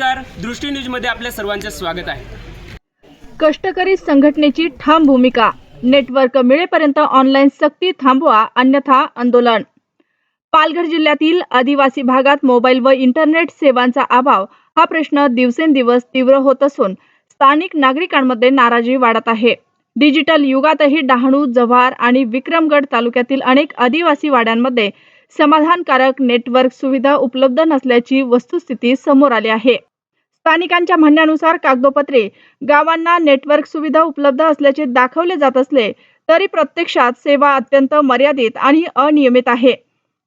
नमस्कार, दृष्टी न्यूजमध्ये आपल्या सर्वांचे स्वागत आहे। कष्टकरी संघटनेची ठाम भूमिका, नेटवर्क मिळेपर्यंत ऑनलाईन सक्ती थांबवा अन्यथा आंदोलन। पालघर जिल्ह्यातील आदिवासी भागात मोबाईल व इंटरनेट सेवांचा अभाव हा प्रश्न दिवसेंदिवस तीव्र होत असून स्थानिक नागरिकांमध्ये नाराजी वाढत आहे। डिजिटल युगातही डहाणू, जव्हार आणि विक्रमगड तालुक्यातील अनेक आदिवासी वाड्यांमध्ये समाधानकारक नेटवर्क सुविधा उपलब्ध नसल्याची वस्तुस्थिती समोर आली आहे। स्थानिकांच्या म्हणण्यानुसार कागदोपत्री गावांना नेटवर्क सुविधा उपलब्ध असल्याचे दाखवले जात असले तरी प्रत्यक्षात सेवा अत्यंत मर्यादित आणि अनियमित आहे।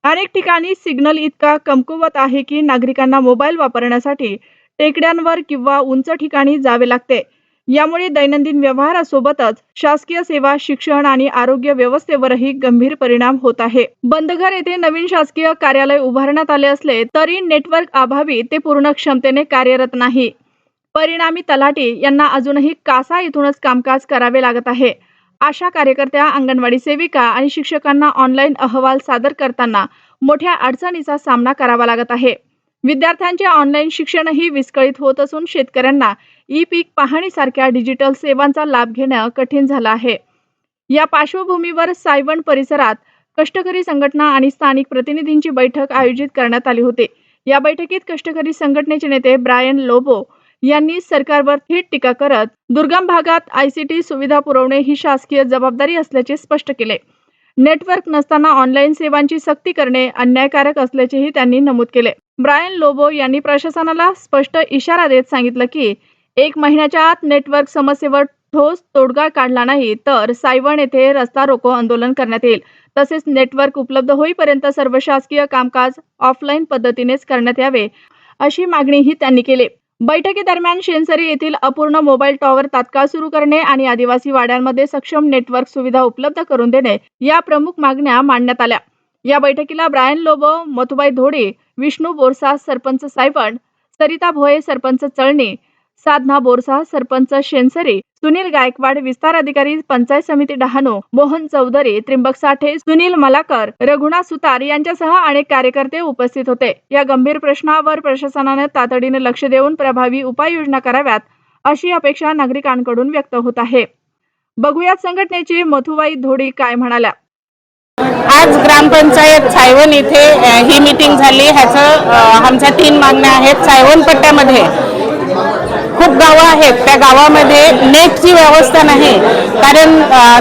अनेक ठिकाणी सिग्नल इतका कमकुवत आहे की नागरिकांना मोबाईल वापरण्यासाठी टेकड्यांवर किंवा उंच ठिकाणी जावे लागते। यामुळे दैनंदिन व्यवहारासोबतच शासकीय सेवा, शिक्षण आणि आरोग्य व्यवस्थेवरही गंभीर परिणाम होत आहे। बंदघर येथे नवीन शासकीय कार्यालय उभारण्यात आले असले तरी नेटवर्क अभावी ते पूर्ण क्षमतेने कार्यरत नाही। परिणामी तलाठी यांना अजूनही कासा इथूनच कामकाज करावे लागत आहे। आशा कार्यकर्त्या, अंगणवाडी सेविका आणि शिक्षकांना ऑनलाईन अहवाल सादर करताना मोठ्या अडचणीचा सामना करावा लागत आहे। विद्यार्थ्यांचे ऑनलाईन शिक्षणही विस्कळीत होत असून शेतकऱ्यांना ई-पीक पाहणीसारख्या डिजिटल सेवांचा लाभ घेणं कठीण झालं आहे। या पार्श्वभूमीवर सायवन परिसरात कष्टकरी संघटना आणि स्थानिक प्रतिनिधींची बैठक आयोजित करण्यात आली होती। या बैठकीत कष्टकरी संघटनेचे नेते ब्रायन लोबो यांनी सरकारवर थेट टीका करत दुर्गम भागात ICT सुविधा पुरवणे ही शासकीय जबाबदारी असल्याचे स्पष्ट केले। नेटवर्क नसताना ऑनलाईन सेवांची सक्ती करणे अन्यायकारक असल्याचेही त्यांनी नमूद केले। ब्रायन लोबो यांनी प्रशासनाला स्पष्ट इशारा देत सांगितलं की 1 महिन्याच्या आत नेटवर्क समस्येवर ठोस तोडगा काढला नाही तर सायवन येथे रस्ता रोको आंदोलन करण्यात येईल। तसेच नेटवर्क उपलब्ध होईपर्यंत सर्व शासकीय कामकाज ऑफलाईन पद्धतीनेच करण्यात यावे अशी मागणीही त्यांनी केली। बैठकीदरम्यान शेनसरी येथील अपूर्ण मोबाईल टॉवर तात्काळ सुरू करणे आणि आदिवासी वाड्यांमध्ये सक्षम नेटवर्क सुविधा उपलब्ध करून देणे या प्रमुख मागण्या मांडण्यात आल्या। या बैठकीला ब्रायन लोबो, मथुबाई धोडी, विष्णू बोरसा सरपंच सायवन, सरिता भोये सरपंच चळणी, साधना बोरसा सरपंच शेनसरी, सुनील गायकवाड विस्तार अधिकारी पंचायत समिती डहाणू, मोहन चौधरी, त्रिंबक साठे, सुनील मलाकर, रघुनाथ सुतार यांच्यासह अनेक कार्यकर्ते उपस्थित होते। या गंभीर प्रश्नावर प्रशासनाने तातडीने लक्ष देऊन प्रभावी उपाययोजना कराव्यात अशी अपेक्षा नागरिकांकडून व्यक्त होत आहे। बघूयात संघटनेची मथुबाई धोडी काय म्हणाल्या। आज ग्रामपंचायत सायवन इथे ही मीटिंग झाली। ह्याचं आमच्या 3 मागण्या आहेत। सायवन पट्ट्यामध्ये खूप गावं आहेत, त्या गावामध्ये नेटची व्यवस्था नाही। कारण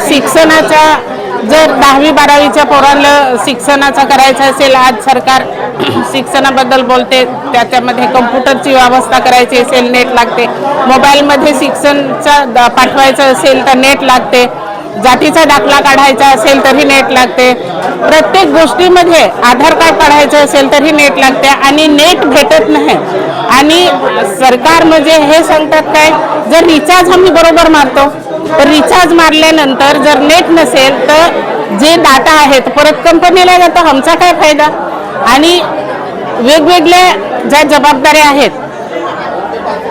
शिक्षणाचा जर 10वी 12वीच्या पोरांना शिक्षणाचा करायचं असेल, आज सरकार शिक्षणाबद्दल बोलते, त्याच्यामध्ये कम्प्युटरची व्यवस्था करायची असेल नेट लागते। मोबाईलमध्ये शिक्षणचा पाठवायचं असेल तर नेट लागते। जातीचा दाखला काढायचा असेल तरी नेट लागते। प्रत्येक गोष्टीमध्ये आधार कार्ड काढायचं असेल तरी नेट लागते आणि नेट भेटत नाही। आणि सरकार म्हणजे हे सांगतात काय, जर रिचार्ज आम्ही बरोबर मारतो तर रिचार्ज मारल्यानंतर जर नेट नसेल तर जे डाटा आहेत परत कंपनीला जातो, आमचा काय फायदा। आणि वेगवेगळ्या ज्या जबाबदाऱ्या आहेत,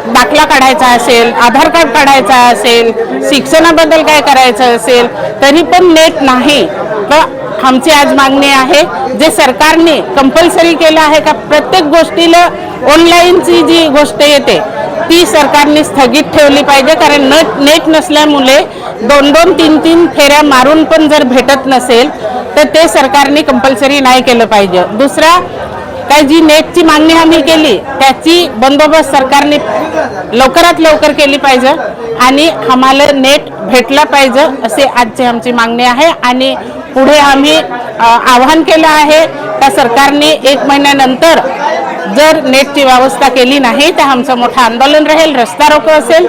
दाखला काढायचा असेल, आधार कार्ड काढायचा असेल, शिक्षणाबद्दल काय करायचं असेल तरी पण नेट नाही। तर आमची आज मागणी आहे, जे सरकारने कंपल्सरी केलं आहे का प्रत्येक गोष्टीला ऑनलाईनची जी गोष्ट येते ती सरकारने स्थगित ठेवली पाहिजे। कारण नेट नसल्यामुळे 2-2, 3-3 फेऱ्या मारून पण जर भेटत नसेल तर ते सरकारने कंपल्सरी नाही केलं पाहिजे। दुसरा काय, जी नेटची मागणी आम्ही केली त्याची बंदोबस्त सरकारने लवकरात लवकर केली पाहिजे आणि आम्हाला नेट भेटला पाहिजे असे आजची आमची मागणी आहे। आणि पुढे आम्ही आवाहन केलं आहे का सरकारने 1 महिन्यानंतर जर नेटची व्यवस्था केली नाही तर आमचं मोठं आंदोलन राहील, रस्ता रोको असेल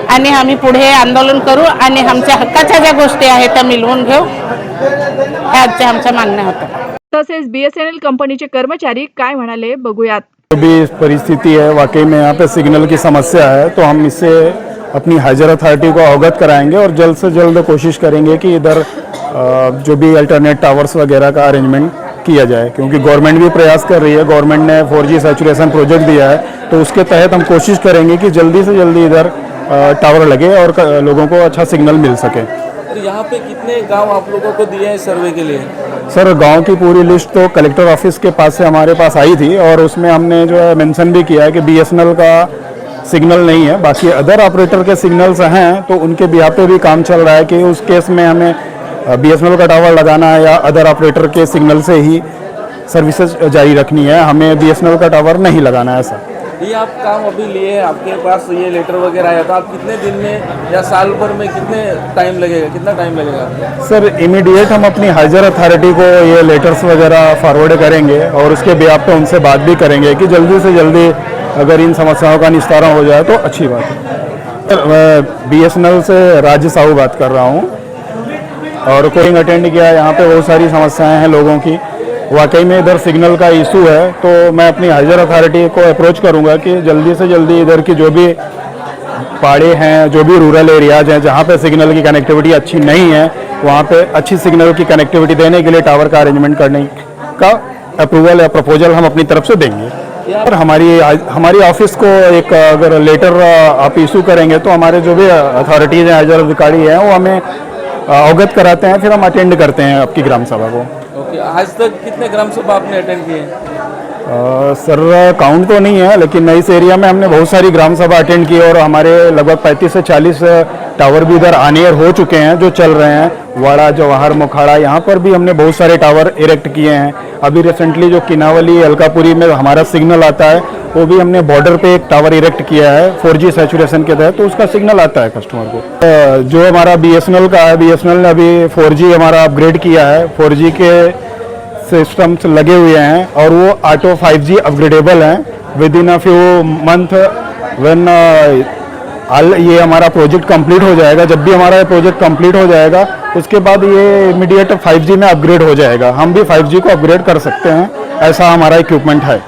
आणि आम्ही पुढे आंदोलन करू आणि आमच्या हक्काच्या ज्या गोष्टी आहेत त्या मिळवून घेऊ। ह्या आजच्या आमच्या मागण्या होत्या। तसेच BSNL कंपनीचे कर्मचारी काय म्हणाले बघूयात। अभी परिस्थिति है, वाकई में यहाँ पे सिग्नल की समस्या है, तो हम इससे अपनी हाइजर अथॉरिटी को अवगत कराएंगे और जल्द से जल्द कोशिश करेंगे कि इधर जो भी अल्टरनेट टावर्स वगैरह का अरेंजमेंट किया जाए। क्योंकि गवर्नमेंट भी प्रयास कर रही है, गवर्नमेंट ने 4G सैचुरेशन प्रोजेक्ट दिया है, तो उसके तहत हम कोशिश करेंगे कि जल्दी से जल्दी इधर टावर लगे और लोगों को अच्छा सिग्नल मिल सके। यहाँ पे कितने गांव आप लोगों को दिए हैं सर्वे के लिए? सर गांव की पूरी लिस्ट तो कलेक्टर ऑफिस के पास से हमारे पास आई थी और उसमें हमने जो है मेंशन भी किया है कि BSNL का सिग्नल नहीं है। बाकी अदर ऑपरेटर के सिग्नल्स हैं तो उनके बिहाफ पे भी काम चल रहा है कि उस केस में हमें BSNL का टावर लगाना है या अदर ऑपरेटर के सिग्नल से ही सर्विसेज जारी रखनी है, हमें BSNL का टावर नहीं लगाना है ऐसा। ये आप काम अभी लिए, आपके पास ये लेटर वगैरह आया तो आप कितने दिन में या साल भर में कितना टाइम लगेगा? सर इमीडिएट हम अपनी हाइजर अथॉरिटी को ये लेटर्स वगैरह फॉरवर्ड करेंगे और उसके बिहाफ पे उनसे बात भी करेंगे कि जल्दी से जल्दी अगर इन समस्याओं का निस्तारण हो जाए तो अच्छी बात है। सर मैं BSNL से राज साहू बात कर रहा हूँ और कोचिंग अटेंड किया, यहाँ पे बहुत सारी समस्याएं हैं लोगों की। वाकई में इधर सिग्नल का इशू है तो मैं अपनी हाइजर अथॉरिटी को अप्रोच करूंगा कि जल्दी से जल्दी इधर की जो भी पहाड़ी हैं, जो भी रूरल एरियाज हैं जहाँ पे सिग्नल की कनेक्टिविटी अच्छी नहीं है, वहाँ पे अच्छी सिग्नल की कनेक्टिविटी देने के लिए टावर का अरेंजमेंट करने का अप्रूवल या प्रपोजल हम अपनी तरफ से देंगे। और हमारी ऑफिस को एक अगर लेटर आप इशू करेंगे तो हमारे जो भी अथॉरिटीज़ हैं, हाइजर अधिकारी हैं, वो हमें अवगत कराते हैं, फिर हम अटेंड करते हैं आपकी ग्राम सभा को। ओके, आज तक कितने ग्राम सभा आपने अटेंड किए हैं? सर काउंट तो नहीं है, लेकिन इस एरिया में हमने बहुत सारी ग्राम सभा अटेंड की और हमारे लगभग 35 से 40 टावर भी इधर ऑन एयर हो चुके हैं जो चल रहे हैं। वाड़ा, जवाहर, मोखाड़ा, यहाँ पर भी हमने बहुत सारे टावर इरेक्ट किए हैं। अभी रिसेंटली जो किनावली, अलकापुरी में हमारा सिग्नल आता है वो भी हमने बॉर्डर पे एक टावर इरेक्ट किया है 4G सैचुरेशन के तहत, तो उसका सिग्नल आता है कस्टमर को। जो हमारा BSNL का है, BSNL ने अभी 4G हमारा अपग्रेड किया है, 4G के सिस्टम्स लगे हुए हैं और वो ऑटो 5G अपग्रेडेबल हैं with in a few month. When ये हमारा प्रोजेक्ट कंप्लीट हो जाएगा, जब भी हमारा ये प्रोजेक्ट कंप्लीट हो जाएगा उसके बाद ये इमीडिएट 5G में अपग्रेड हो जाएगा। हम भी 5G को अपग्रेड कर सकते हैं, ऐसा हमारा इक्विपमेंट है।